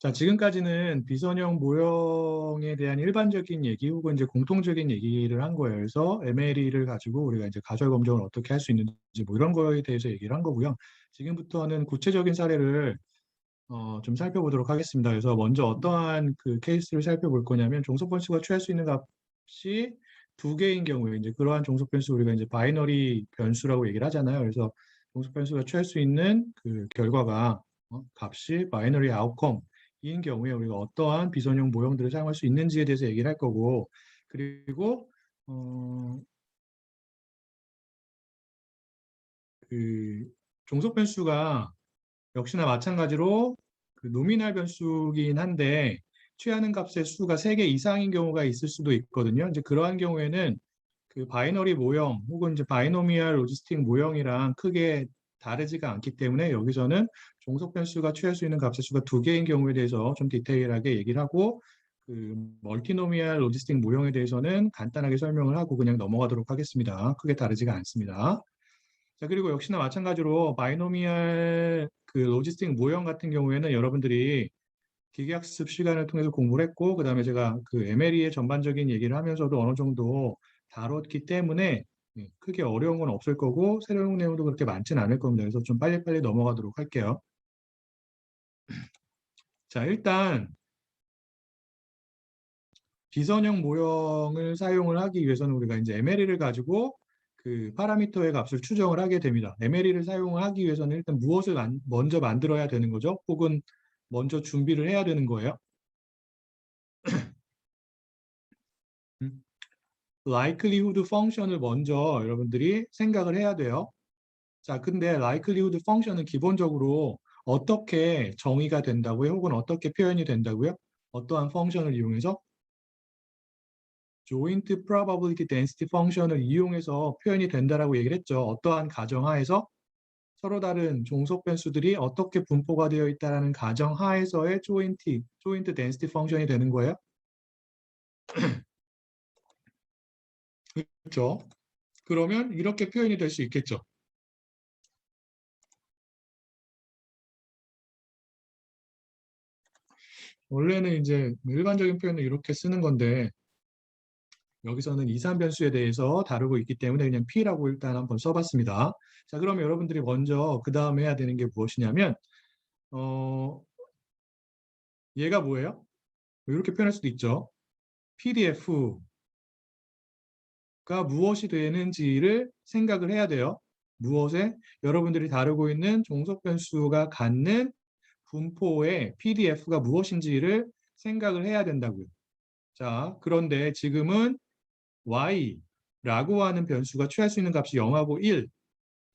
자, 지금까지는 비선형 모형에 대한 일반적인 얘기 혹은 이제 공통적인 얘기를 한 거예요. 그래서 MLE를 가지고 우리가 이제 가설 검증을 어떻게 할 수 있는지 뭐 이런 거에 대해서 얘기를 한 거고요. 지금부터는 구체적인 사례를 좀 살펴보도록 하겠습니다. 그래서 먼저 어떠한 그 케이스를 살펴볼 거냐면 종속 변수가 취할 수 있는 값이 두 개인 경우에 이제 그러한 종속 변수 우리가 이제 바이너리 변수라고 얘기를 하잖아요. 그래서 종속 변수가 취할 수 있는 그 결과가 값이 바이너리 아웃컴인 경우에 우리가 어떠한 비선형 모형들을 사용할 수 있는지에 대해서 얘기를 할 거고, 그리고 그 종속 변수가 역시나 마찬가지로 그 노미널 변수긴 한데 취하는 값의 수가 3개 이상인 경우가 있을 수도 있거든요. 이제 그러한 경우에는 그 바이너리 모형 혹은 이제 바이노미얼 로지스틱 모형이랑 크게 다르지가 않기 때문에 여기서는 종속 변수가 취할 수 있는 값의 수가 2개인 경우에 대해서 좀 디테일하게 얘기를 하고, 그 멀티노미얼 로지스틱 모형에 대해서는 간단하게 설명을 하고 그냥 넘어가도록 하겠습니다. 크게 다르지가 않습니다. 자, 그리고 역시나 마찬가지로 바이노미얼 그 로지스틱 모형 같은 경우에는 여러분들이 기계학습 시간을 통해서 공부를 했고, 그 다음에 제가 그 MLE의 전반적인 얘기를 하면서도 어느 정도 다뤘기 때문에 크게 어려운 건 없을 거고 새로운 내용도 그렇게 많지는 않을 겁니다. 그래서 좀 빨리빨리 넘어가도록 할게요. 자, 일단 비선형 모형을 사용을 하기 위해서는 우리가 이제 MLE를 가지고 그 파라미터의 값을 추정을 하게 됩니다. MLE를 사용을 하기 위해서는 일단 무엇을 먼저 만들어야 되는 거죠? 혹은 먼저 준비를 해야 되는 거예요. likelihood 펑션을 먼저 여러분들이 생각을 해야 돼요. 자, 근데 likelihood 펑션은 기본적으로 어떻게 정의가 된다고요? 혹은 어떻게 표현이 된다고요? 어떠한 펑션을 이용해서? joint probability density 펑션을 이용해서 표현이 된다라고 얘기를 했죠. 어떠한 가정하에서 서로 다른 종속 변수들이 어떻게 분포가 되어 있다라는 가정하에서의 joint density 펑션이 되는 거예요. 그렇죠? 그러면 이렇게 표현이 될 수 있겠죠. 원래는 이제 일반적인 표현을 이렇게 쓰는 건데 여기서는 이산 변수에 대해서 다루고 있기 때문에 그냥 P라고 일단 한번 써봤습니다. 자, 그러면 여러분들이 먼저 그 다음에 해야 되는 게 무엇이냐면 얘가 뭐예요? 이렇게 표현할 수도 있죠. PDF가 무엇이 되는지를 생각을 해야 돼요. 무엇에? 여러분들이 다루고 있는 종속 변수가 갖는 분포의 PDF가 무엇인지를 생각을 해야 된다고요. 자, 그런데 지금은 y라고 하는 변수가 취할 수 있는 값이 0하고 1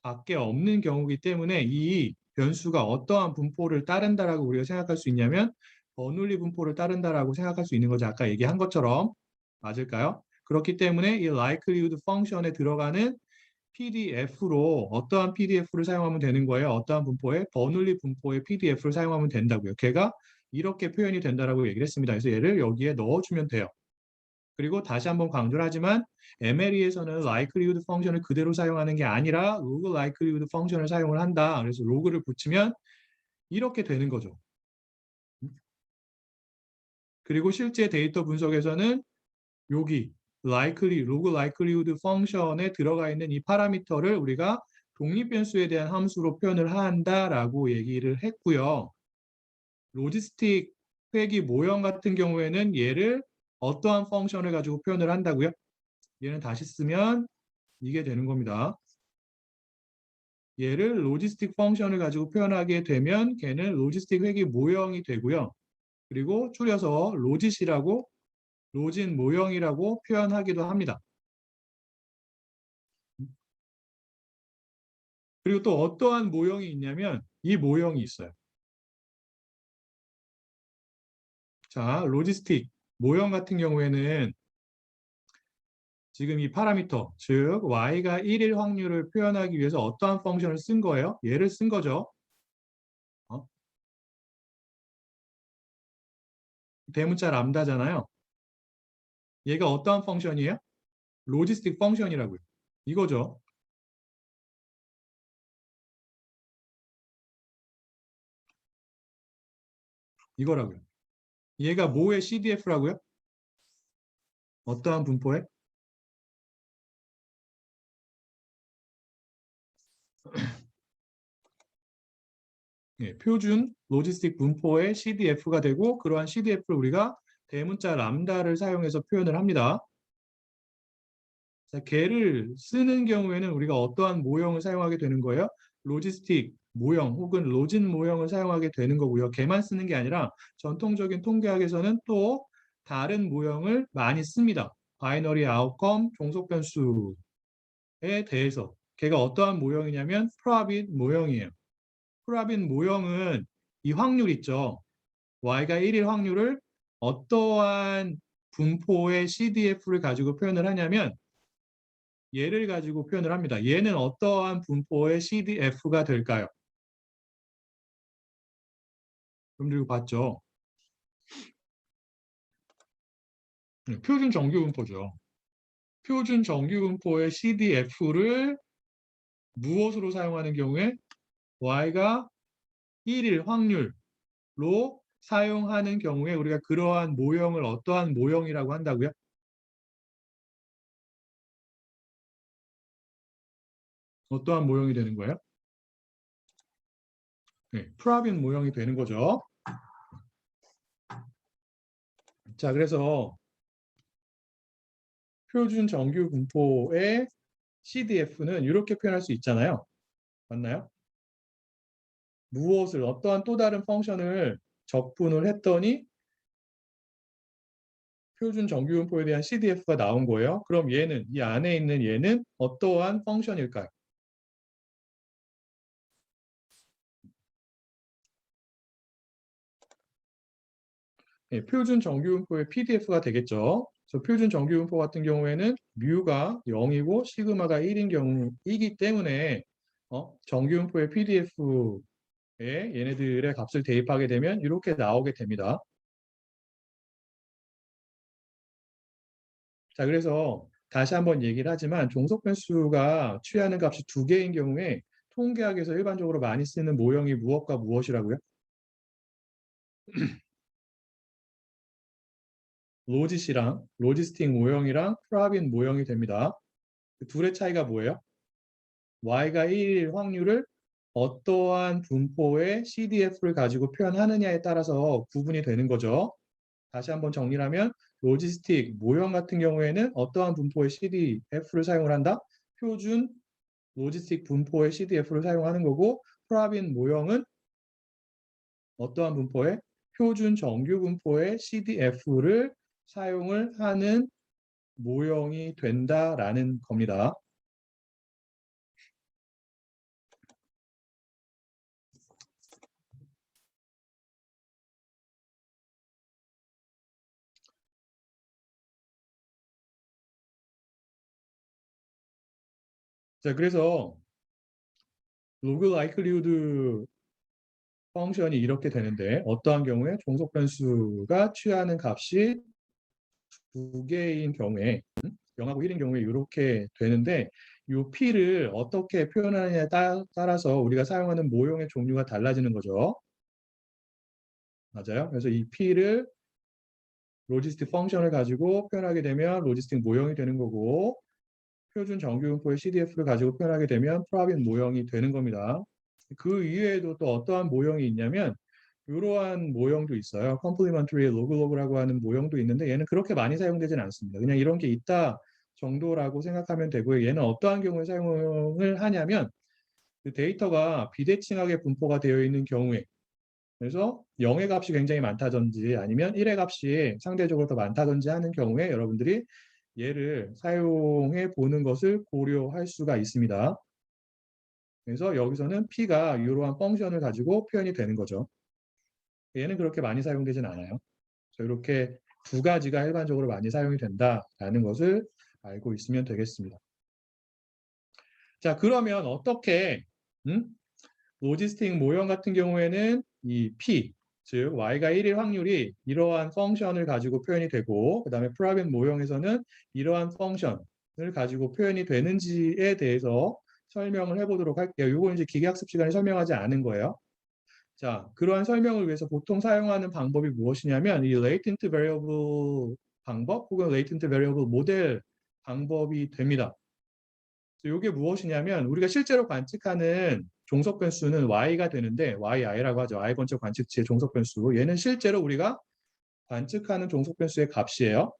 밖에 없는 경우이기 때문에 이 변수가 어떠한 분포를 따른다라고 우리가 생각할 수 있냐면 버눌리 분포를 따른다라고 생각할 수 있는 거죠. 아까 얘기한 것처럼. 맞을까요? 그렇기 때문에 이 likelihood 펑션에 들어가는 PDF로 어떠한 PDF를 사용하면 되는 거예요. 어떠한 분포의 버눌리 분포의 PDF를 사용하면 된다고요. 걔가 이렇게 표현이 된다라고 얘기를 했습니다. 그래서 얘를 여기에 넣어주면 돼요. 그리고 다시 한번 강조를 하지만 MLE에서는 likelihood 펑션을 그대로 사용하는 게 아니라 log likelihood 펑션을 사용을 한다. 그래서 log를 붙이면 이렇게 되는 거죠. 그리고 실제 데이터 분석에서는 여기 log likelihood 펑션에 들어가 있는 이 파라미터를 우리가 독립변수에 대한 함수로 표현을 한다라고 얘기를 했고요. 로지스틱 회귀 모형 같은 경우에는 얘를 어떠한 펑션을 가지고 표현을 한다고요? 얘는 다시 쓰면 이게 되는 겁니다. 얘를 로지스틱 펑션을 가지고 표현하게 되면 걔는 로지스틱 회귀 모형이 되고요. 그리고 줄여서 로짓이라고 로진 모형이라고 표현하기도 합니다. 그리고 또 어떠한 모형이 있냐면 이 모형이 있어요. 자, 로지스틱 모형 같은 경우에는 지금 이 파라미터, 즉 y가 1일 확률을 표현하기 위해서 어떠한 펑션을 쓴 거예요? 얘를 쓴 거죠. 대문자 람다잖아요. 얘가 어떠한 펑션이에요? 로지스틱 펑션이라고요. 이거죠. 이거라고요. 얘가 뭐의 CDF라고요? 어떠한 분포에? 예, 표준 로지스틱 분포의 CDF가 되고 그러한 CDF를 우리가 대문자 람다를 사용해서 표현을 합니다. 자, 걔를 쓰는 경우에는 우리가 어떠한 모형을 사용하게 되는 거예요? 로지스틱 모형 혹은 로진 모형을 사용하게 되는 거고요. 걔만 쓰는 게 아니라 전통적인 통계학에서는 또 다른 모형을 많이 씁니다. 바이너리 아웃컴 종속 변수에 대해서 걔가 어떠한 모형이냐면 프라빗 모형이에요. 프라빗 모형은 이 확률 있죠. y가 1일 확률을 어떠한 분포의 CDF를 가지고 표현을 하냐면 얘를 가지고 표현을 합니다. 얘는 어떠한 분포의 CDF가 될까요? 여러분들 이거 봤죠? 네, 표준 정규 분포죠. 표준 정규 분포의 CDF를 무엇으로 사용하는 경우에 y가 1일 확률로 사용하는 경우에 우리가 그러한 모형을 어떠한 모형이라고 한다고요? 어떠한 모형이 되는 거예요? 네, 프라빗 모형이 되는 거죠. 자, 그래서 표준 정규 분포의 CDF는 이렇게 표현할 수 있잖아요. 맞나요? 무엇을 어떠한 또 다른 펑션을 적분을 했더니 표준 정규 분포에 대한 CDF가 나온 거예요. 그럼 얘는 이 안에 있는 얘는 어떠한 펑션일까요? 예, 표준 정규 분포의 PDF가 되겠죠. 그래서 표준 정규 분포 같은 경우에는 뮤가 0이고 시그마가 1인 경우이기 때문에 정규 분포의 PDF에 얘네들의 값을 대입하게 되면 이렇게 나오게 됩니다. 자, 그래서 다시 한번 얘기를 하지만 종속 변수가 취하는 값이 두 개인 경우에 통계학에서 일반적으로 많이 쓰는 모형이 무엇과 무엇이라고요? 로짓이랑 로지스틱 모형이랑 프라빗 모형이 됩니다. 그 둘의 차이가 뭐예요? y가 1일 확률을 어떠한 분포의 CDF를 가지고 표현하느냐에 따라서 구분이 되는 거죠. 다시 한번 정리를 하면 로지스틱 모형 같은 경우에는 어떠한 분포의 CDF를 사용을 한다? 표준 로지스틱 분포의 CDF를 사용하는 거고 프라빈 모형은 어떠한 분포의 표준 정규 분포의 CDF를 사용을 하는 모형이 된다라는 겁니다. 자, 그래서 로그 라이클리후드 펑션이 이렇게 되는데 어떠한 경우에 종속 변수가 취하는 값이 두 개인 경우에 0하고 1인 경우에 이렇게 되는데 이 P를 어떻게 표현하느냐에 따라서 우리가 사용하는 모형의 종류가 달라지는 거죠. 맞아요. 그래서 이 P를 로지스틱 펑션을 가지고 표현하게 되면 로지스틱 모형이 되는 거고 표준 정규분포의 CDF를 가지고 표현하게 되면 프라빗 모형이 되는 겁니다. 그 이외에도 또 어떠한 모형이 있냐면 이러한 모형도 있어요. 컴플리먼터리 로그로그라고 하는 모형도 있는데 얘는 그렇게 많이 사용되지는 않습니다. 그냥 이런 게 있다 정도라고 생각하면 되고요. 얘는 어떠한 경우에 사용을 하냐면 그 데이터가 비대칭하게 분포가 되어 있는 경우에 그래서 0의 값이 굉장히 많다든지 아니면 1의 값이 상대적으로 더 많다든지 하는 경우에 여러분들이 얘를 사용해 보는 것을 고려할 수가 있습니다. 그래서 여기서는 P가 이러한 펑션을 가지고 표현이 되는 거죠. 얘는 그렇게 많이 사용되진 않아요. 그래서 이렇게 두 가지가 일반적으로 많이 사용이 된다라는 것을 알고 있으면 되겠습니다. 자, 그러면 어떻게 로지스틱 모형 같은 경우에는 이 P, 즉 y가 1일 확률이 이러한 펑션을 가지고 표현이 되고 그 다음에 프라빗 모형에서는 이러한 펑션을 가지고 표현이 되는지에 대해서 설명을 해보도록 할게요. 이거 이제 기계학습 시간에 설명하지 않은 거예요. 자, 그러한 설명을 위해서 보통 사용하는 방법이 무엇이냐면 이 latent variable 방법 혹은 latent variable 모델 방법이 됩니다. 이게 무엇이냐면 우리가 실제로 관측하는 종속 변수는 y가 되는데 yi라고 하죠. i 번째 관측치의 종속 변수. 얘는 실제로 우리가 관측하는 종속 변수의 값이에요.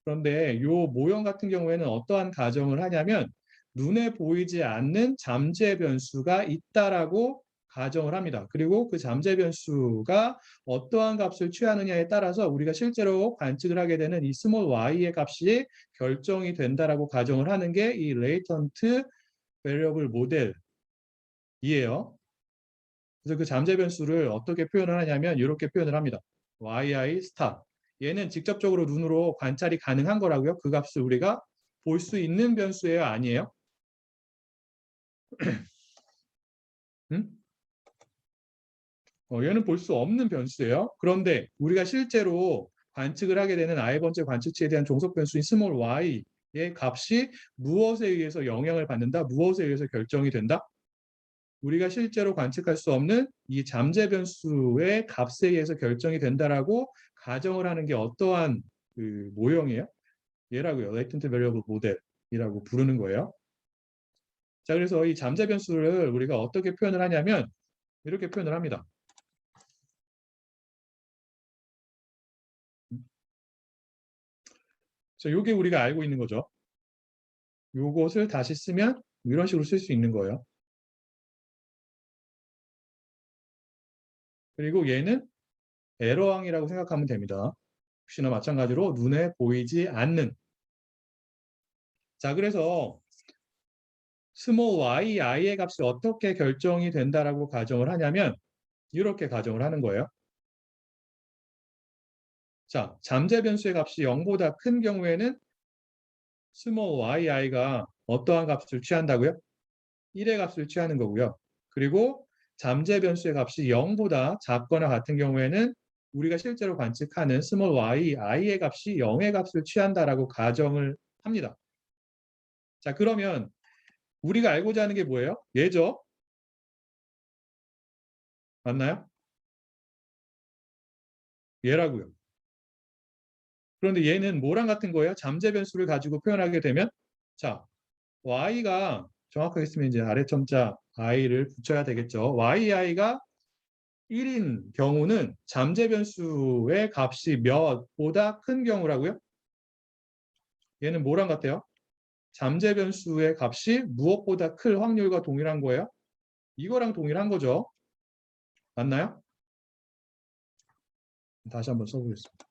그런데 이 모형 같은 경우에는 어떠한 가정을 하냐면 눈에 보이지 않는 잠재 변수가 있다라고 가정을 합니다. 그리고 그 잠재 변수가 어떠한 값을 취하느냐에 따라서 우리가 실제로 관측을 하게 되는 이 스몰 y의 값이 결정이 된다라고 가정을 하는 게 이 레이턴트 베리어블 모델이에요. 그래서 그 잠재 변수를 어떻게 표현을 하냐면 이렇게 표현을 합니다. yi 스타. 얘는 직접적으로 눈으로 관찰이 가능한 거라고요. 그 값을 우리가 볼 수 있는 변수예요, 아니에요? 응? 얘는 볼 수 없는 변수예요. 그런데 우리가 실제로 관측을 하게 되는 i 번째 관측치에 대한 종속 변수인 스몰 y의 값이 무엇에 의해서 영향을 받는다? 무엇에 의해서 결정이 된다? 우리가 실제로 관측할 수 없는 이 잠재 변수의 값에 의해서 결정이 된다라고 가정을 하는 게 어떠한 그 모형이에요? 얘라고요. latent variable 모델이라고 부르는 거예요. 자, 그래서 이 잠재 변수를 우리가 어떻게 표현을 하냐면 이렇게 표현을 합니다. 자, 요게 우리가 알고 있는 거죠. 요것을 다시 쓰면 이런 식으로 쓸 수 있는 거예요. 그리고 얘는 에러항이라고 생각하면 됩니다. 역시나 마찬가지로 눈에 보이지 않는. 자, 그래서 스몰 yi의 값이 어떻게 결정이 된다라고 가정을 하냐면 이렇게 가정을 하는 거예요. 자, 잠재 변수의 값이 0보다 큰 경우에는 스몰 yi가 어떠한 값을 취한다고요? 1의 값을 취하는 거고요. 그리고 잠재 변수의 값이 0보다 작거나 같은 경우에는 우리가 실제로 관측하는 스몰 i의 값이 0의 값을 취한다라고 가정을 합니다. 자, 그러면 우리가 알고자 하는 게 뭐예요? 얘죠? 맞나요? 얘라고요. 그런데 얘는 뭐랑 같은 거예요? 잠재 변수를 가지고 표현하게 되면 자, y가 정확하게 쓰면 이제 아래첨자 i를 붙여야 되겠죠. yi가 1인 경우는 잠재 변수의 값이 몇보다 큰 경우라고요? 얘는 뭐랑 같아요? 잠재 변수의 값이 무엇보다 클 확률과 동일한 거예요? 이거랑 동일한 거죠. 맞나요? 다시 한번 써보겠습니다.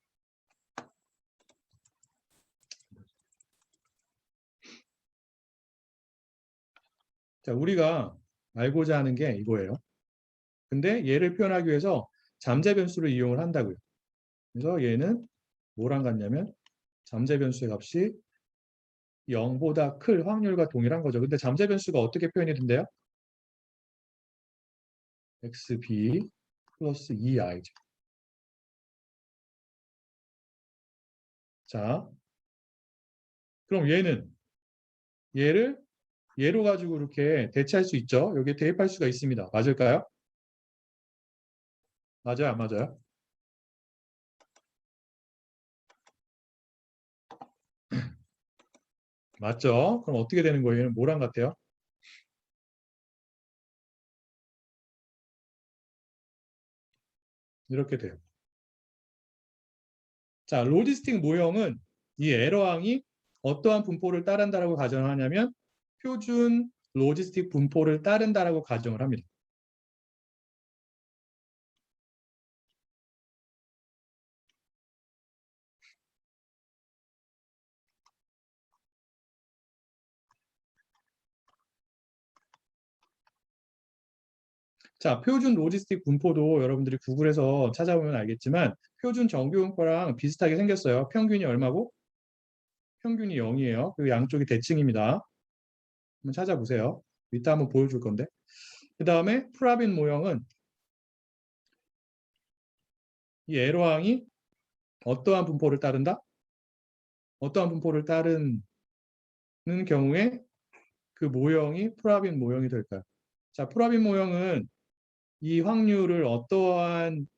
자, 우리가 알고자 하는 게 이거예요. 근데 얘를 표현하기 위해서 잠재 변수를 이용을 한다고요. 그래서 얘는 뭐랑 같냐면 잠재 변수의 값이 0보다 클 확률과 동일한 거죠. 근데 잠재 변수가 어떻게 표현이 된대요? xb 플러스 2i죠. 자, 그럼 얘를 얘로 가지고 이렇게 대체할 수 있죠. 여기에 대입할 수가 있습니다. 맞을까요? 맞아요, 안 맞아요? 맞죠? 그럼 어떻게 되는 거예요? 얘는 뭐랑 같아요? 이렇게 돼요. 자, 로지스틱 모형은 이 에러항이 어떠한 분포를 따른다라고 가정하냐면 표준 로지스틱 분포를 따른다라고 가정을 합니다. 자, 표준 로지스틱 분포도 여러분들이 구글에서 찾아보면 알겠지만 표준 정규분포랑 비슷하게 생겼어요. 평균이 얼마고? 평균이 0이에요. 그 양쪽이 대칭입니다. 한번 찾아보세요. 이따 한번 보여줄 건데. 그 다음에 프라빈 모형은 이 에러항이 어떠한 분포를 따른다? 어떠한 분포를 따르는 경우에 그 모형이 프라빈 모형이 될까요? 자, 프라빈 모형은 이 확률을 어떠한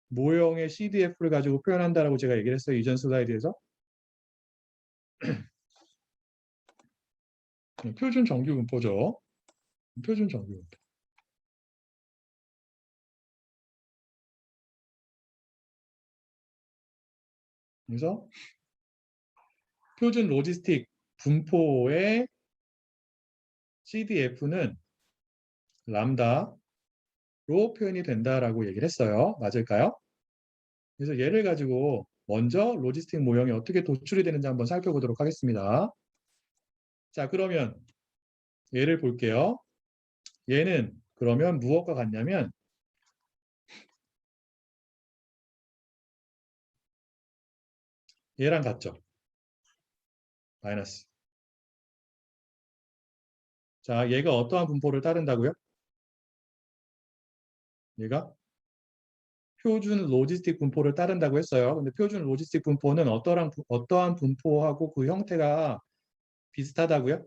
모형의 CDF를 가지고 표현한다라고 제가 얘기를 했어요. 이전 슬라이드에서. 표준 정규 분포죠. 표준 정규 분포. 그래서 표준 로지스틱 분포의 CDF는 람다로 표현이 된다라고 얘기를 했어요. 맞을까요? 그래서 얘를 가지고 먼저 로지스틱 모형이 어떻게 도출이 되는지 한번 살펴보도록 하겠습니다. 자, 그러면 얘를 볼게요. 얘는 그러면 무엇과 같냐면 얘랑 같죠. 마이너스. 자, 얘가 어떠한 분포를 따른다고요? 얘가 표준 로지스틱 분포를 따른다고 했어요. 근데 표준 로지스틱 분포는 어떠한 분포하고 그 형태가 비슷하다고요?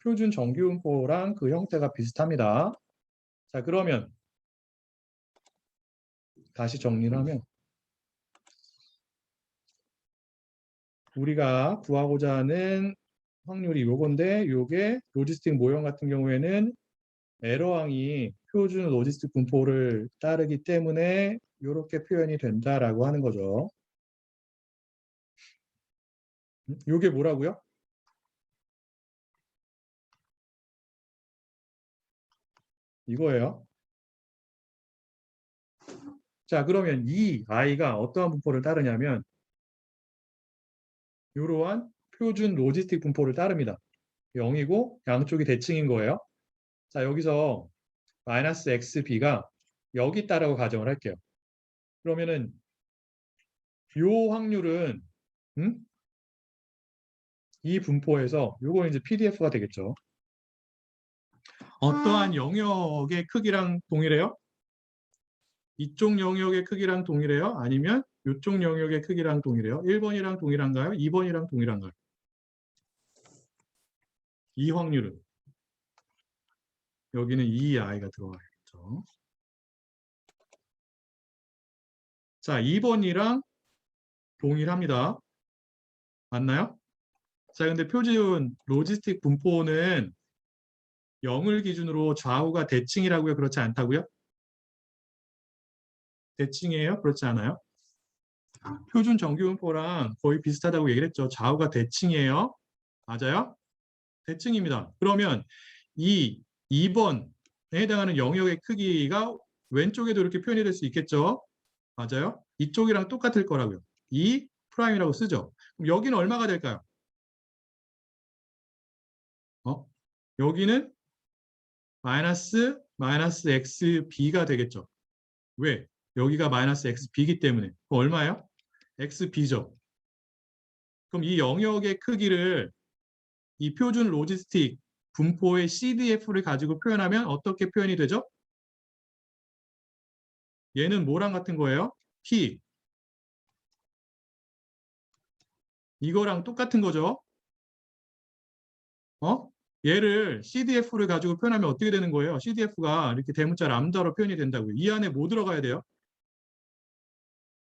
표준 정규 분포랑 그 형태가 비슷합니다. 자, 그러면 다시 정리를 하면 우리가 구하고자 하는 확률이 요건데 요게 로지스틱 모형 같은 경우에는 에러항이 표준 로지스틱 분포를 따르기 때문에 이렇게 표현이 된다라고 하는 거죠. 요게 뭐라고요? 이거예요. 자, 그러면 이 i가 어떠한 분포를 따르냐면 이러한 표준 로지스틱 분포를 따릅니다. 0이고 양쪽이 대칭인 거예요. 자, 여기서 마이너스 xb가 여기 있다라고 가정을 할게요. 그러면은 요 확률은 이 분포에서 요거 이제 PDF가 되겠죠. 어떠한 영역의 크기랑 동일해요? 이쪽 영역의 크기랑 동일해요? 아니면 이쪽 영역의 크기랑 동일해요? 1번이랑 동일한가요? 2번이랑 동일한가요? 이 확률은 여기는 2i가 들어가겠죠. 자, 2번이랑 동일합니다. 맞나요? 자, 근데 표준 로지스틱 분포는 0을 기준으로 좌우가 대칭이라고요? 그렇지 않다고요? 대칭이에요? 그렇지 않아요? 표준 정규 분포랑 거의 비슷하다고 얘기를 했죠. 좌우가 대칭이에요. 맞아요? 대칭입니다. 그러면 이 2번에 해당하는 영역의 크기가 왼쪽에도 이렇게 표현이 될 수 있겠죠. 맞아요? 이쪽이랑 똑같을 거라고요. 2 프라임이라고 쓰죠. 그럼 여기는 얼마가 될까요? 여기는 마이너스 xb가 되겠죠. 왜? 여기가 마이너스 xb이기 때문에. 그럼 얼마예요? xb죠. 그럼 이 영역의 크기를 이 표준 로지스틱 분포의 CDF를 가지고 표현하면 어떻게 표현이 되죠? 얘는 뭐랑 같은 거예요? P. 이거랑 똑같은 거죠. 얘를 CDF를 가지고 표현하면 어떻게 되는 거예요? CDF가 이렇게 대문자 람다로 표현이 된다고요. 이 안에 뭐 들어가야 돼요?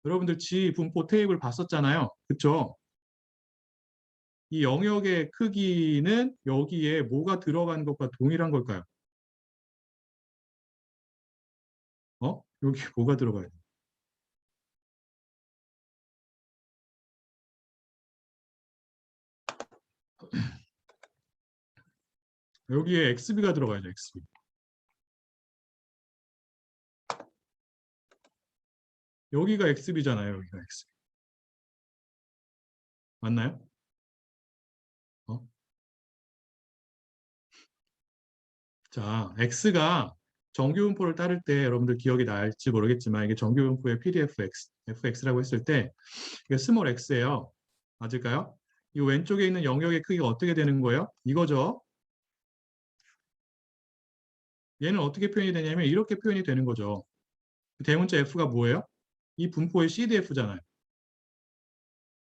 여러분들 지 분포 테이블 봤었잖아요. 그쵸? 이 영역의 크기는 여기에 뭐가 들어가는 것과 동일한 걸까요? 여기 뭐가 들어가야 돼요? 여기에 XB가 들어가야죠. XB. 여기가 XB잖아요. 여기가 XB. 맞나요? 어? 자, X가 정규분포를 따를 때 여러분들 기억이 날지 모르겠지만 이게 정규분포의 PDFX, FX라고 했을 때 이게 스몰 x예요. 맞을까요? 이 왼쪽에 있는 영역의 크기가 어떻게 되는 거예요? 이거죠. 얘는 어떻게 표현이 되냐면 이렇게 표현이 되는 거죠. 대문자 F가 뭐예요? 이 분포의 CDF잖아요.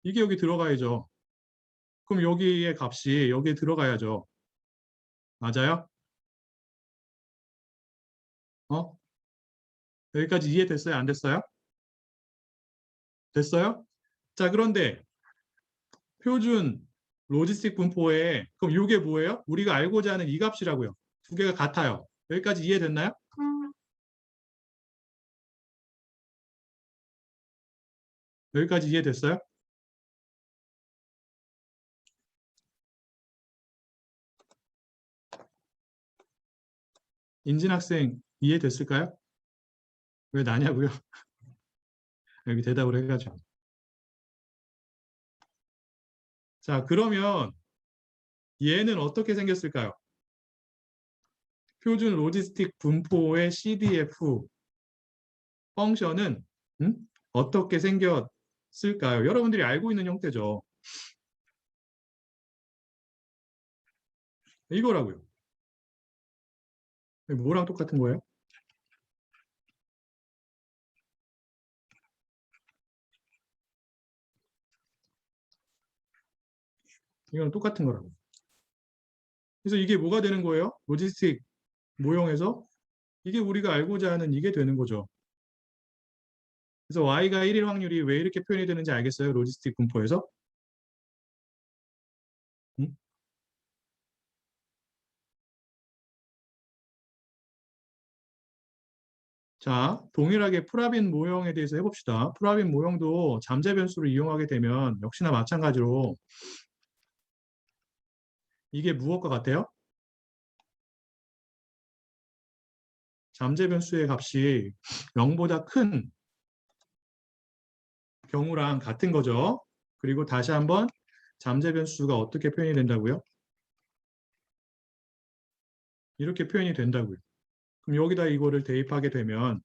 이게 여기 들어가야죠. 그럼 여기의 값이 여기에 들어가야죠. 맞아요? 어? 여기까지 이해됐어요? 안 됐어요? 됐어요? 자, 그런데 표준 로지스틱 분포에 그럼 이게 뭐예요? 우리가 알고자 하는 이 값이라고요. 두 개가 같아요. 여기까지 이해됐나요? 여기까지 이해됐어요? 인진 학생 이해됐을까요? 왜 나냐고요? 여기 대답을 해가지고. 자, 그러면 얘는 어떻게 생겼을까요? 표준 로지스틱 분포의 CDF 펑션은 음? 어떻게 생겼을까요? 여러분들이 알고 있는 형태죠. 이거라고요. 뭐랑 똑같은 거예요? 이거랑 똑같은 거라고. 그래서 이게 뭐가 되는 거예요? 로지스틱 모형에서 이게 우리가 알고자 하는 이게 되는 거죠. 그래서 y가 1일 확률이 왜 이렇게 표현이 되는지 알겠어요? 로지스틱 분포에서? 음? 자, 동일하게 프라빈 모형에 대해서 해봅시다. 프라빈 모형도 잠재 변수를 이용하게 되면 역시나 마찬가지로 이게 무엇과 같아요? 잠재 변수의 값이 0보다 큰 경우랑 같은 거죠. 그리고 다시 한번 잠재 변수가 어떻게 표현이 된다고요? 이렇게 표현이 된다고요. 그럼 여기다 이거를 대입하게 되면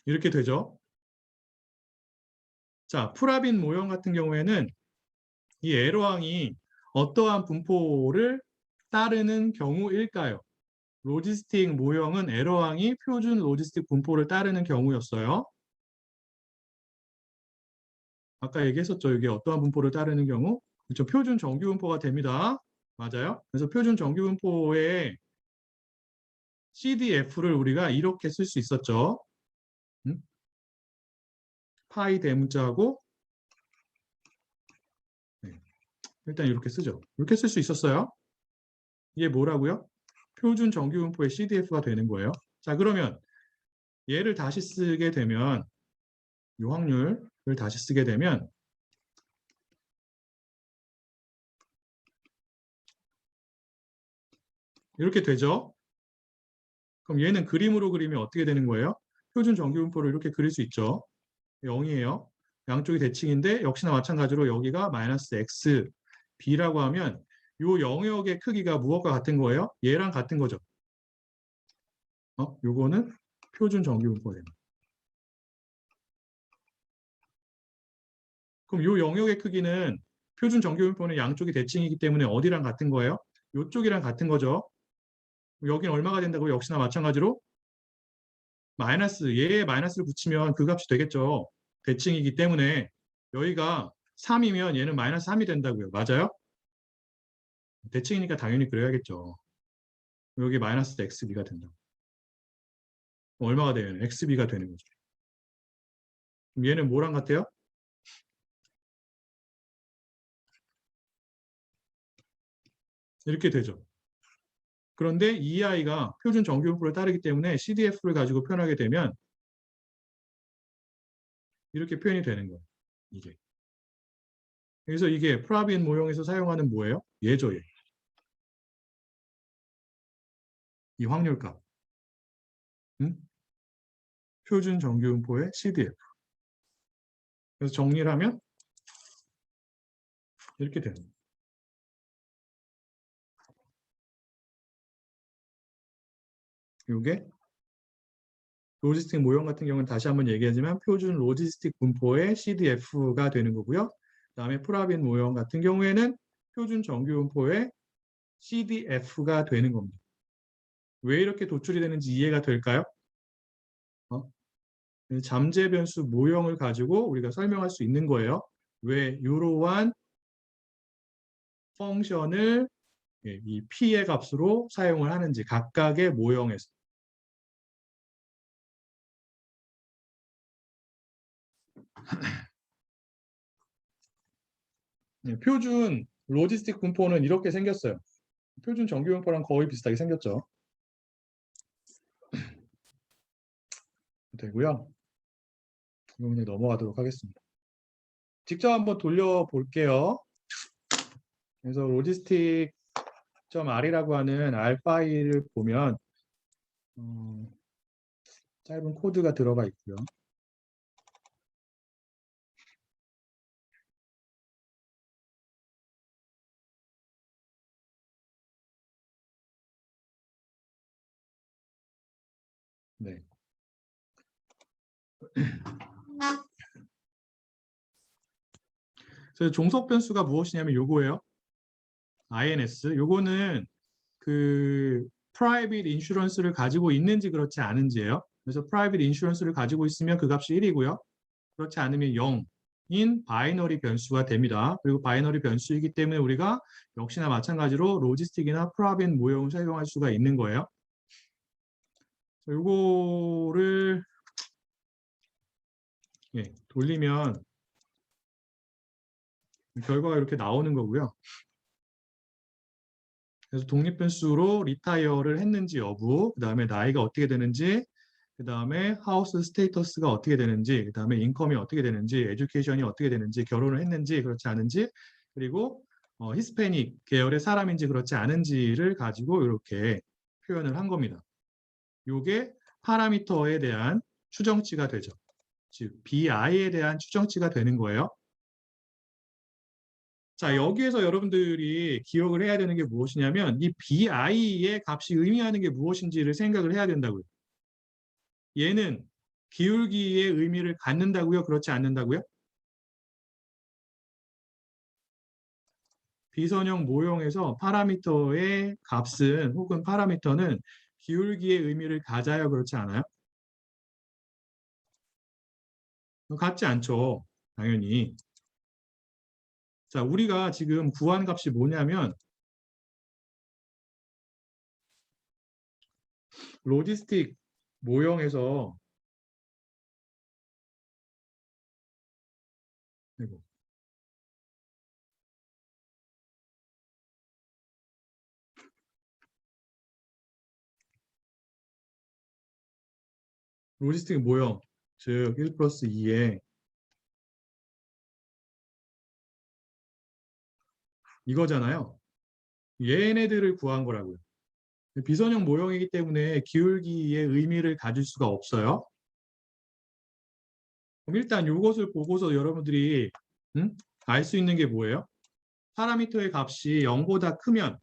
이렇게 되죠. 자, 프라빈 모형 같은 경우에는 이 에러항이 어떠한 분포를 따르는 경우일까요? 로지스틱 모형은 에러항이 표준 로지스틱 분포를 따르는 경우였어요. 아까 얘기했었죠. 이게 어떠한 분포를 따르는 경우? 그렇죠. 표준 정규 분포가 됩니다. 맞아요. 그래서 표준 정규 분포의 CDF를 우리가 이렇게 쓸 수 있었죠. 음? 파이 대문자하고 네. 일단 이렇게 쓰죠. 이렇게 쓸 수 있었어요. 이게 뭐라고요? 표준 정규 분포의 CDF가 되는 거예요. 자, 그러면 얘를 다시 쓰게 되면 이 확률을 다시 쓰게 되면 이렇게 되죠. 그럼 얘는 그림으로 그리면 어떻게 되는 거예요? 표준 정규 분포를 이렇게 그릴 수 있죠. 0이에요. 양쪽이 대칭인데 역시나 마찬가지로 여기가 마이너스 x, b라고 하면 요 영역의 크기가 무엇과 같은 거예요? 얘랑 같은 거죠. 요거는 표준 정규 분포예요. 그럼 요 영역의 크기는 표준 정규 분포는 양쪽이 대칭이기 때문에 어디랑 같은 거예요? 요쪽이랑 같은 거죠. 여기는 얼마가 된다고 역시나 마찬가지로 마이너스, 얘에 마이너스를 붙이면 그 값이 되겠죠. 대칭이기 때문에 여기가 3이면 얘는 마이너스 3이 된다고요. 맞아요? 대칭이니까 당연히 그래야겠죠. 여기 마이너스 xb가 된다. 얼마가 돼요? xb가 되는 거죠. 그럼 얘는 뭐랑 같아요? 이렇게 되죠. 그런데 이 아이가 표준 정규분포를 따르기 때문에 CDF를 가지고 표현하게 되면 이렇게 표현이 되는 거예요. 이게. 그래서 이게 프라빈 모형에서 사용하는 뭐예요? 얘죠, 얘. 이 확률값. 응? 표준 정규분포의 CDF. 그래서 정리를 하면 이렇게 되는 거예요. 이게 로지스틱 모형 같은 경우는 다시 한번 얘기하지만 표준 로지스틱 분포의 CDF가 되는 거고요. 그다음에 프라빈 모형 같은 경우에는 표준 정규 분포의 CDF가 되는 겁니다. 왜 이렇게 도출이 되는지 이해가 될까요? 잠재 변수 모형을 가지고 우리가 설명할 수 있는 거예요. 왜 이러한 펑션을 이 p의 값으로 사용을 하는지 각각의 모형에서. 표준 로지스틱 분포는 이렇게 생겼어요. 표준 정규 분포랑 거의 비슷하게 생겼죠. 되고요. 이거 그냥 넘어가도록 하겠습니다. 직접 한번 돌려볼게요. 그래서 logistic.r이라고 하는 R 파일을 보면 짧은 코드가 들어가 있고요. 네. 그래서 종속 변수가 무엇이냐면 요거예요. INS. 요거는 그 private insurance를 가지고 있는지 그렇지 않은지예요. 그래서 private insurance를 가지고 있으면 그 값이 1이고요. 그렇지 않으면 0인 바이너리 변수가 됩니다. 그리고 바이너리 변수이기 때문에 우리가 역시나 마찬가지로 로지스틱이나 프라빈 모형을 사용할 수가 있는 거예요. 요거를 돌리면 결과가 이렇게 나오는 거고요. 그래서 독립변수로 리타이어를 했는지 여부, 그 다음에 나이가 어떻게 되는지, 그 다음에 하우스 스테이터스가 어떻게 되는지, 그 다음에 인컴이 어떻게 되는지, 에듀케이션이 어떻게 되는지, 결혼을 했는지 그렇지 않은지, 그리고 히스패닉 계열의 사람인지 그렇지 않은지를 가지고 이렇게 표현을 한 겁니다. 이게 파라미터에 대한 추정치가 되죠. 즉 BI에 대한 추정치가 되는 거예요. 자, 여기에서 여러분들이 기억을 해야 되는 게 무엇이냐면 이 BI의 값이 의미하는 게 무엇인지를 생각을 해야 된다고요. 얘는 기울기의 의미를 갖는다고요? 그렇지 않는다고요? 비선형 모형에서 파라미터의 값은 혹은 파라미터는 기울기의 의미를 가져요? 그렇지 않아요? 같지 않죠. 당연히. 자, 우리가 지금 구한 값이 뭐냐면 로지스틱 모형에서 로지스틱 모형, 즉 1 플러스 2에 이거잖아요. 얘네들을 구한 거라고요. 비선형 모형이기 때문에 기울기의 의미를 가질 수가 없어요. 그럼 일단 이것을 보고서 여러분들이 알 수 있는 게 뭐예요? 파라미터의 값이 0보다 크면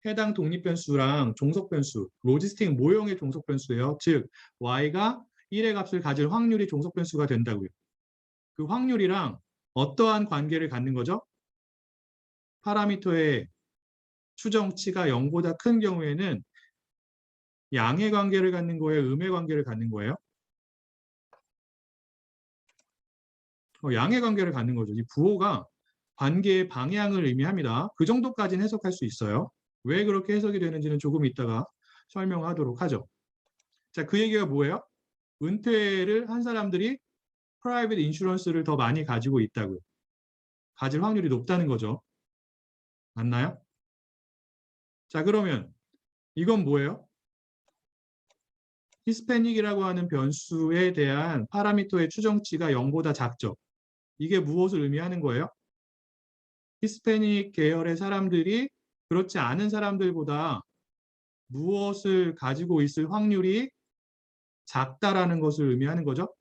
해당 독립변수랑 종속변수, 로지스틱 모형의 종속변수예요. 즉 y가 1의 값을 가질 확률이 종속변수가 된다고요. 그 확률이랑 어떠한 관계를 갖는 거죠? 파라미터의 추정치가 0보다 큰 경우에는 양의 관계를 갖는 거예요? 음의 관계를 갖는 거예요? 양의 관계를 갖는 거죠. 이 부호가 관계의 방향을 의미합니다. 그 정도까지는 해석할 수 있어요. 왜 그렇게 해석이 되는지는 조금 이따가 설명하도록 하죠. 자, 그 얘기가 뭐예요? 은퇴를 한 사람들이 프라이빗 인슈런스를 더 많이 가지고 있다고요. 가질 확률이 높다는 거죠. 맞나요? 자, 그러면 이건 뭐예요? 히스패닉이라고 하는 변수에 대한 파라미터의 추정치가 0보다 작죠. 이게 무엇을 의미하는 거예요? 히스패닉 계열의 사람들이 그렇지 않은 사람들보다 무엇을 가지고 있을 확률이 작다라는 것을 의미하는 거죠.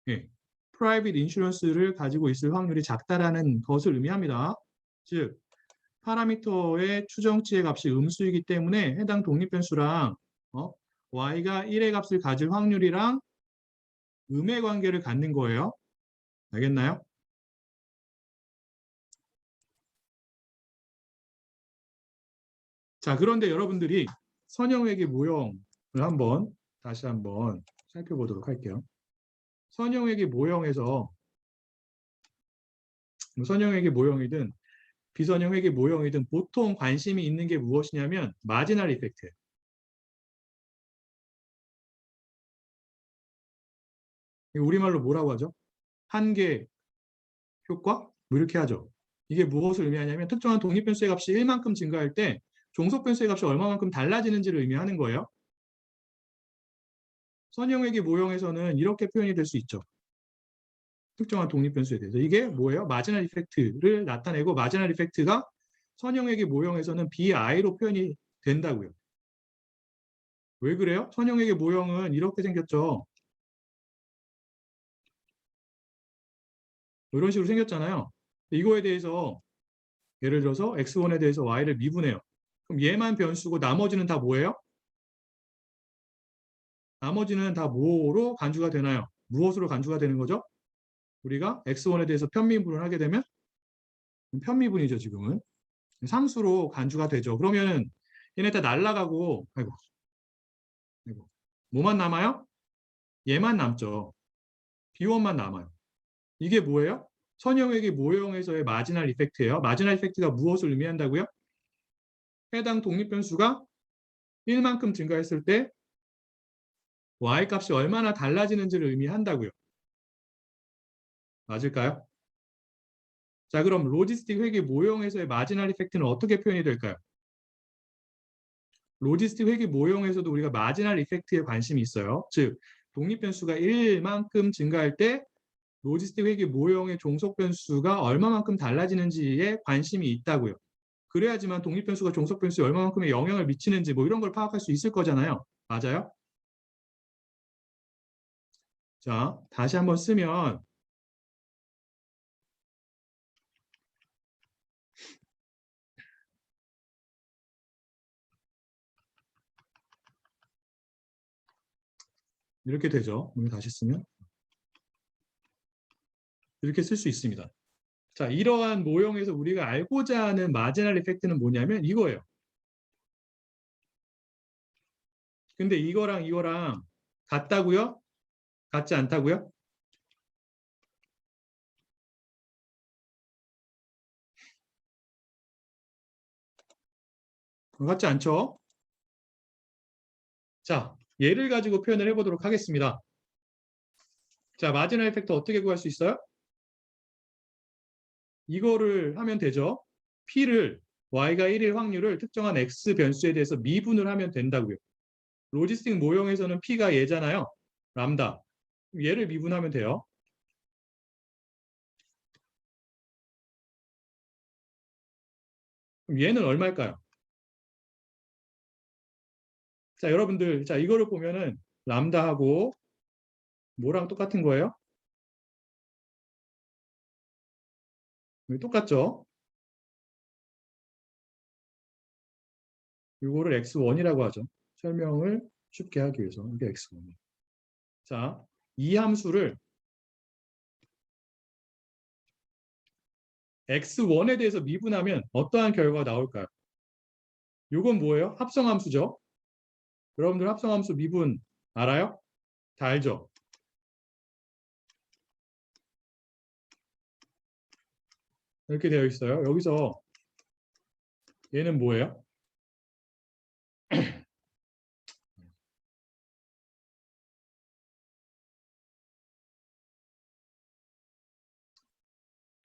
예, 프라이빗 인슈런스를 가지고 있을 확률이 작다라는 것을 의미합니다. 즉, 파라미터의 추정치의 값이 음수이기 때문에 해당 독립변수랑 y가 1의 값을 가질 확률이랑 음의 관계를 갖는 거예요. 알겠나요? 자, 그런데 여러분들이 선형회계 모형을 다시 한번 살펴보도록 할게요. 선형회계 모형에서 선형회계 모형이든 비선형회계 모형이든 보통 관심이 있는 게 무엇이냐면 마지널 이펙트예요. 우리말로 뭐라고 하죠? 한계 효과? 뭐 이렇게 하죠. 이게 무엇을 의미하냐면 특정한 독립변수의 값이 1만큼 증가할 때 종속변수의 값이 얼마만큼 달라지는지를 의미하는 거예요. 선형회계 모형에서는 이렇게 표현이 될 수 있죠. 특정한 독립변수에 대해서. 이게 뭐예요? 마지널 이펙트를 나타내고 마지널 이펙트가 선형회계 모형에서는 BI로 표현이 된다고요. 왜 그래요? 선형회계 모형은 이렇게 생겼죠. 이런 식으로 생겼잖아요. 이거에 대해서 예를 들어서 x1에 대해서 y를 미분해요. 그럼 얘만 변수고 나머지는 다 뭐예요? 나머지는 다 뭐로 간주가 되나요? 무엇으로 간주가 되는 거죠? 우리가 x1에 대해서 편미분을 하게 되면 편미분이죠, 지금은. 상수로 간주가 되죠. 그러면 얘네 다 날라가고 아이고. 뭐만 남아요? 얘만 남죠. B1만 남아요. 이게 뭐예요? 선형회계 모형에서의 마지널 이펙트예요. 마지널 이펙트가 무엇을 의미한다고요? 해당 독립변수가 1만큼 증가했을 때 y값이 얼마나 달라지는지를 의미한다고요. 맞을까요? 자, 그럼 로지스틱 회계 모형에서의 마지널 이펙트는 어떻게 표현이 될까요? 로지스틱 회계 모형에서도 우리가 마지널 이펙트에 관심이 있어요. 즉, 독립변수가 1만큼 증가할 때 로지스틱 회계 모형의 종속 변수가 얼마만큼 달라지는지에 관심이 있다고요. 그래야지만 독립 변수가 종속 변수에 얼마만큼의 영향을 미치는지 뭐 이런 걸 파악할 수 있을 거잖아요. 맞아요? 자, 다시 한번 쓰면 이렇게 되죠. 오늘 다시 쓰면 이렇게 쓸 수 있습니다. 자, 이러한 모형에서 우리가 알고자 하는 마지널 이펙트는 뭐냐면 이거예요. 근데 이거랑 같다고요? 같지 않다고요? 같지 않죠? 자, 얘를 가지고 표현을 해보도록 하겠습니다. 자, 마지널 이펙트 어떻게 구할 수 있어요? 이거를 하면 되죠. P를 Y가 1일 확률을 특정한 X 변수에 대해서 미분을 하면 된다고요. 로지스틱 모형에서는 P가 얘잖아요. 람다. 얘를 미분하면 돼요. 그럼 얘는 얼마일까요? 자, 여러분들, 자, 이거를 보면은 람다하고 뭐랑 똑같은 거예요? 똑같죠? 이거를 X1이라고 하죠. 설명을 쉽게 하기 위해서. 이게 X1. 자, 이 함수를 X1에 대해서 미분하면 어떠한 결과가 나올까요? 이건 뭐예요? 합성함수죠. 여러분들 합성함수 미분 알아요? 다 알죠? 이렇게 되어 있어요. 여기서 얘는 뭐예요?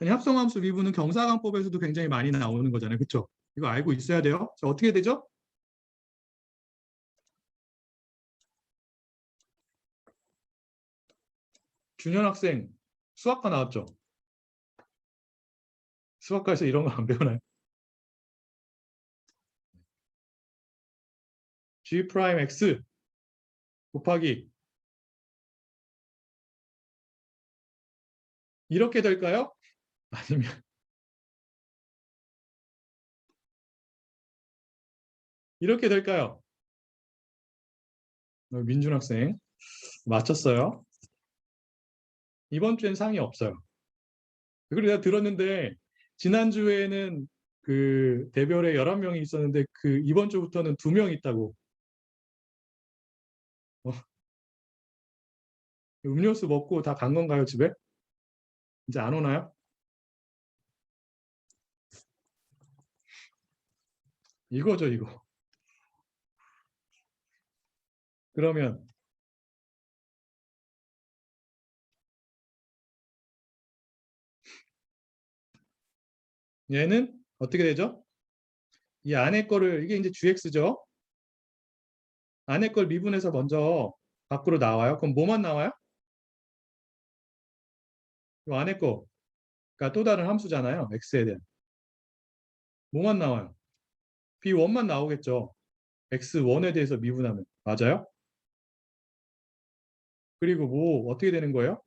합성함수 미분은 경사관법에서도 굉장히 많이 나오는 거잖아요. 그렇죠? 이거 알고 있어야 돼요. 자, 어떻게 되죠? 준현 학생 수학과 나왔죠? 수학과에서 이런 거 안 배우나요? G 프라임 X 곱하기 이렇게 될까요? 아니면 이렇게 될까요? 민준 학생 맞췄어요. 이번 주엔 상이 없어요. 그리고 내가 들었는데 지난주에는 그 대별에 11명이 있었는데 그 이번 주부터는 2명 있다고. 어, 음료수 먹고 다 간 건가요, 집에? 이제 안 오나요? 이거죠, 이거. 그러면 얘는 어떻게 되죠? 이 안에 거를 이게 이제 GX죠. 안에 걸 미분해서 먼저 밖으로 나와요. 그럼 뭐만 나와요? 이 안에 거가 또 다른 함수잖아요. X에 대한. 뭐만 나와요? B1만 나오겠죠. X1에 대해서 미분하면. 맞아요? 그리고 뭐 어떻게 되는 거예요?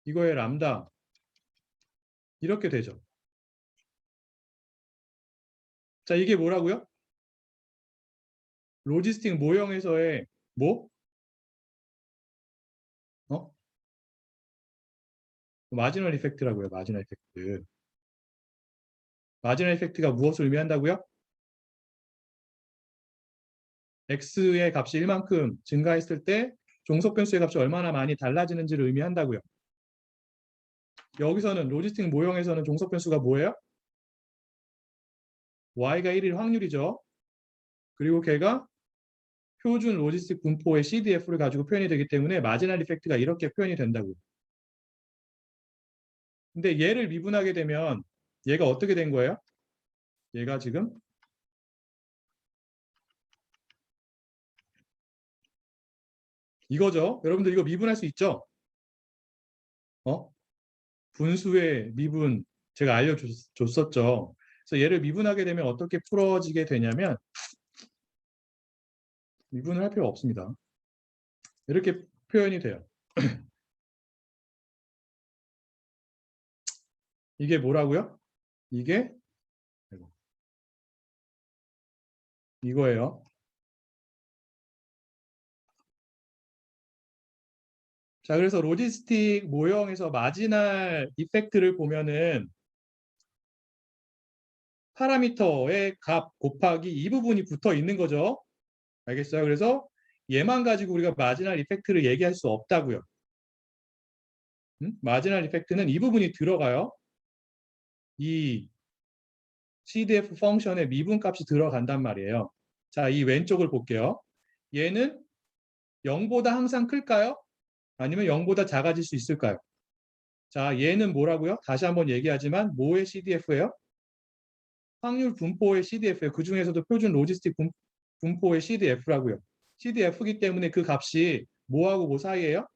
이거의 람다 이렇게 되죠. 자, 이게 뭐라고요? 로지스틱 모형에서의 뭐? 어? 마지널 이펙트라고요. 마지널 이펙트. 마지널 이펙트가 무엇을 의미한다고요? x의 값이 1만큼 증가했을 때 종속 변수의 값이 얼마나 많이 달라지는지를 의미한다고요. 여기서는 로지스틱 모형에서는 종속 변수가 뭐예요? y가 1일 확률이죠. 그리고 걔가 표준 로지스틱 분포의 CDF를 가지고 표현이 되기 때문에 마지널 이펙트가 이렇게 표현이 된다고요. 근데 얘를 미분하게 되면 얘가 어떻게 된 거예요? 얘가 지금 이거죠. 여러분들 이거 미분할 수 있죠? 어? 분수의 미분 제가 알려줬었죠. 그래서 얘를 미분하게 되면 어떻게 풀어지게 되냐면 미분을 할 필요 없습니다. 이렇게 표현이 돼요. 이게 뭐라고요? 이게 이거예요. 자, 그래서 로지스틱 모형에서 마지날 이펙트를 보면은 파라미터의 값 곱하기 이 부분이 붙어 있는 거죠. 알겠어요? 그래서 얘만 가지고 우리가 마지날 이펙트를 얘기할 수 없다고요. 마지날 이펙트는 이 부분이 들어가요. 이 CDF 펑션의 미분값이 들어간단 말이에요. 자, 이 왼쪽을 볼게요. 얘는 0보다 항상 클까요? 아니면 0보다 작아질 수 있을까요? 자, 얘는 뭐라고요? 다시 한번 얘기하지만 뭐의 CDF예요? 확률 분포의 CDF예요. 그 중에서도 표준 로지스틱 분포의 CDF라고요. CDF이기 때문에 그 값이 뭐하고 뭐 사이예요?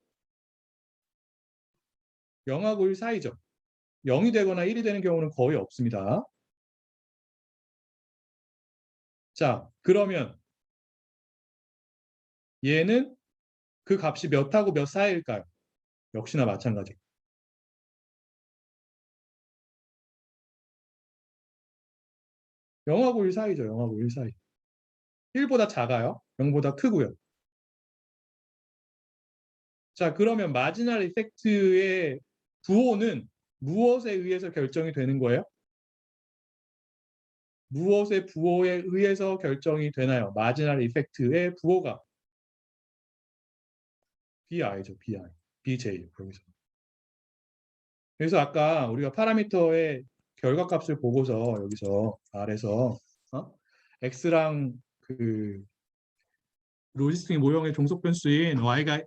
0하고 1 사이죠. 0이 되거나 1이 되는 경우는 거의 없습니다. 자, 그러면 얘는 그 값이 몇하고 몇 사이일까요? 역시나 마찬가지. 0하고 1 사이죠. 0하고 1 사이. 1보다 작아요. 0보다 크고요. 자, 그러면 마지널 이펙트의 부호는 무엇에 의해서 결정이 되는 거예요? 무엇의 부호에 의해서 결정이 되나요? 마지널 이펙트의 부호가 BI죠. BI. BJ. 여기서. 그래서 아까 우리가 파라미터의 결과값을 보고서 여기서 아래서 x랑 그 로지스틱 모형의 종속 변수인 y가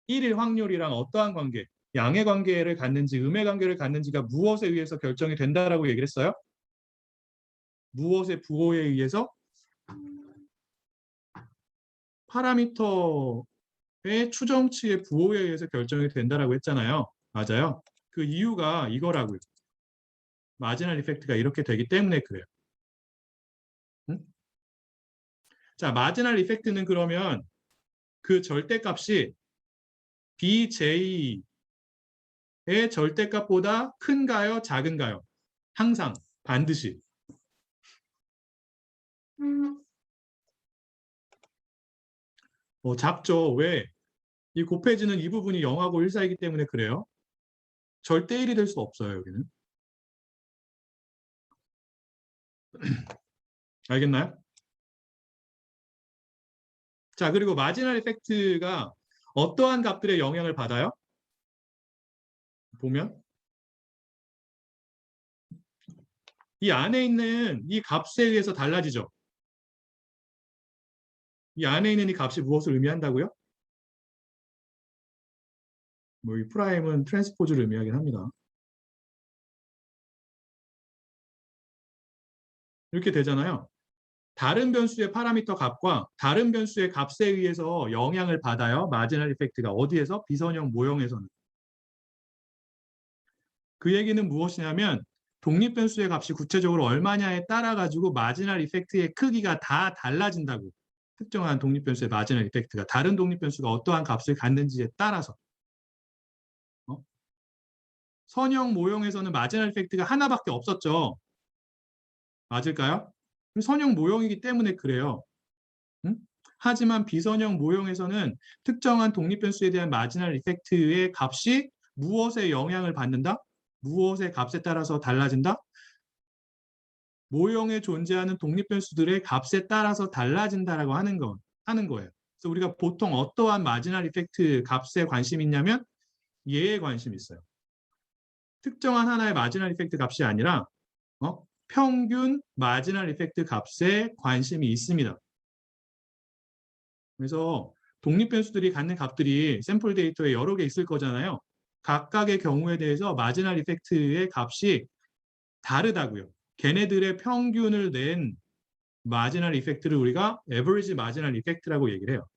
1일 확률이랑 어떠한 관계, 양의 관계를 갖는지 음의 관계를 갖는지가 무엇에 의해서 결정이 된다라고 얘기를 했어요? 무엇의 부호에 의해서? 파라미터의 추정치의 부호에 의해서 결정이 된다라고 했잖아요. 맞아요. 그 이유가 이거라고요. 마지널 이펙트가 이렇게 되기 때문에 그래요. 응? 자, 마지널 이펙트는 그러면 그 절대값이 BJ의 절대값보다 큰가요? 작은가요? 항상, 반드시. 작죠. 왜? 이 곱해지는 이 부분이 0하고 1 사이기 때문에 그래요. 절대 1이 될 수 없어요, 여기는. 알겠나요? 자, 그리고 마지널 이펙트가 어떠한 값들의 영향을 받아요? 보면 이 안에 있는 이 값에 의해서 달라지죠. 이 안에 있는 이 값이 무엇을 의미한다고요? 뭐 이 프라임은 트랜스포즈를 의미하긴 합니다. 이렇게 되잖아요. 다른 변수의 파라미터 값과 다른 변수의 값에 의해서 영향을 받아요. 마지널 이펙트가 어디에서? 비선형 모형에서는. 그 얘기는 무엇이냐면 독립 변수의 값이 구체적으로 얼마냐에 따라 가지고 마지널 이펙트의 크기가 다 달라진다고. 특정한 독립 변수의 마지널 이펙트가 다른 독립 변수가 어떠한 값을 갖는지에 따라서. 어? 선형 모형에서는 마지널 이펙트가 하나밖에 없었죠. 맞을까요? 선형 모형이기 때문에 그래요. 응? 하지만 비선형 모형에서는 특정한 독립 변수에 대한 마지널 이펙트의 값이 무엇에 영향을 받는다? 무엇의 값에 따라서 달라진다? 모형에 존재하는 독립 변수들의 값에 따라서 달라진다라고 하는 거예요. 그래서 우리가 보통 어떠한 마지널 이펙트 값에 관심이 있냐면 얘에 관심이 있어요. 특정한 하나의 마지널 이펙트 값이 아니라 평균 마지널 이펙트 값에 관심이 있습니다. 그래서 독립 변수들이 갖는 값들이 샘플 데이터에 여러 개 있을 거잖아요. 각각의 경우에 대해서 마지널 이펙트의 값이 다르다고요. 걔네들의 평균을 낸 마지널 이펙트를 우리가 에버리지 마지널 이펙트라고 얘기를 해요.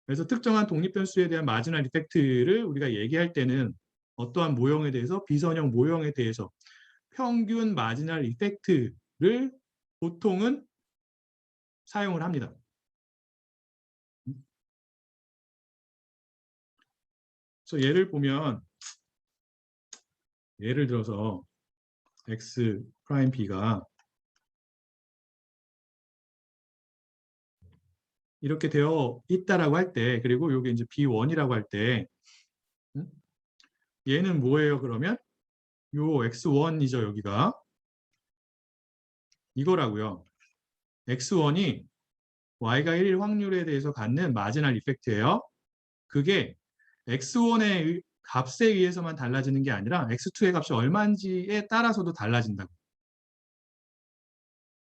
그래서 특정한 독립 변수에 대한 마지널 이펙트를 우리가 얘기할 때는 어떠한 모형에 대해서 비선형 모형에 대해서 평균 마지널 이펙트를 보통은 사용을 합니다. 그래서 예를 보면 예를 들어서 x 프라임 b가 이렇게 되어 있다라고 할 때, 그리고 여기 이제 b1이라고 할 때, 얘는 뭐예요? 그러면 요 x1이죠, 여기가. 이거라고요. x1이 y가 1일 확률에 대해서 갖는 마지널 이펙트예요. 그게 x1의 값에 의해서만 달라지는 게 아니라 x2의 값이 얼마인지에 따라서도 달라진다고.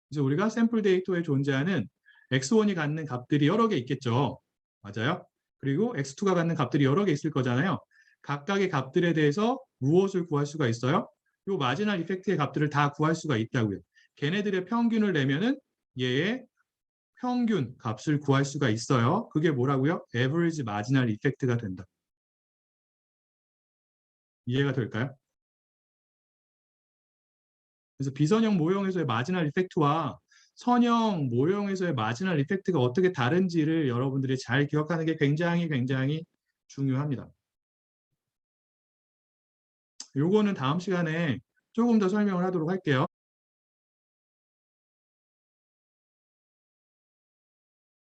그래서 우리가 샘플 데이터에 존재하는 x1이 갖는 값들이 여러 개 있겠죠. 맞아요? 그리고 x2가 갖는 값들이 여러 개 있을 거잖아요. 각각의 값들에 대해서 무엇을 구할 수가 있어요? 요 마지널 이펙트의 값들을 다 구할 수가 있다고요. 걔네들의 평균을 내면은 얘의 평균 값을 구할 수가 있어요. 그게 뭐라고요? average marginal effect가 된다. 이해가 될까요? 그래서 비선형 모형에서의 마지널 이펙트와 선형 모형에서의 마지널 이펙트가 어떻게 다른지를 여러분들이 잘 기억하는 게 굉장히 중요합니다. 요거는 다음 시간에 조금 더 설명을 하도록 할게요.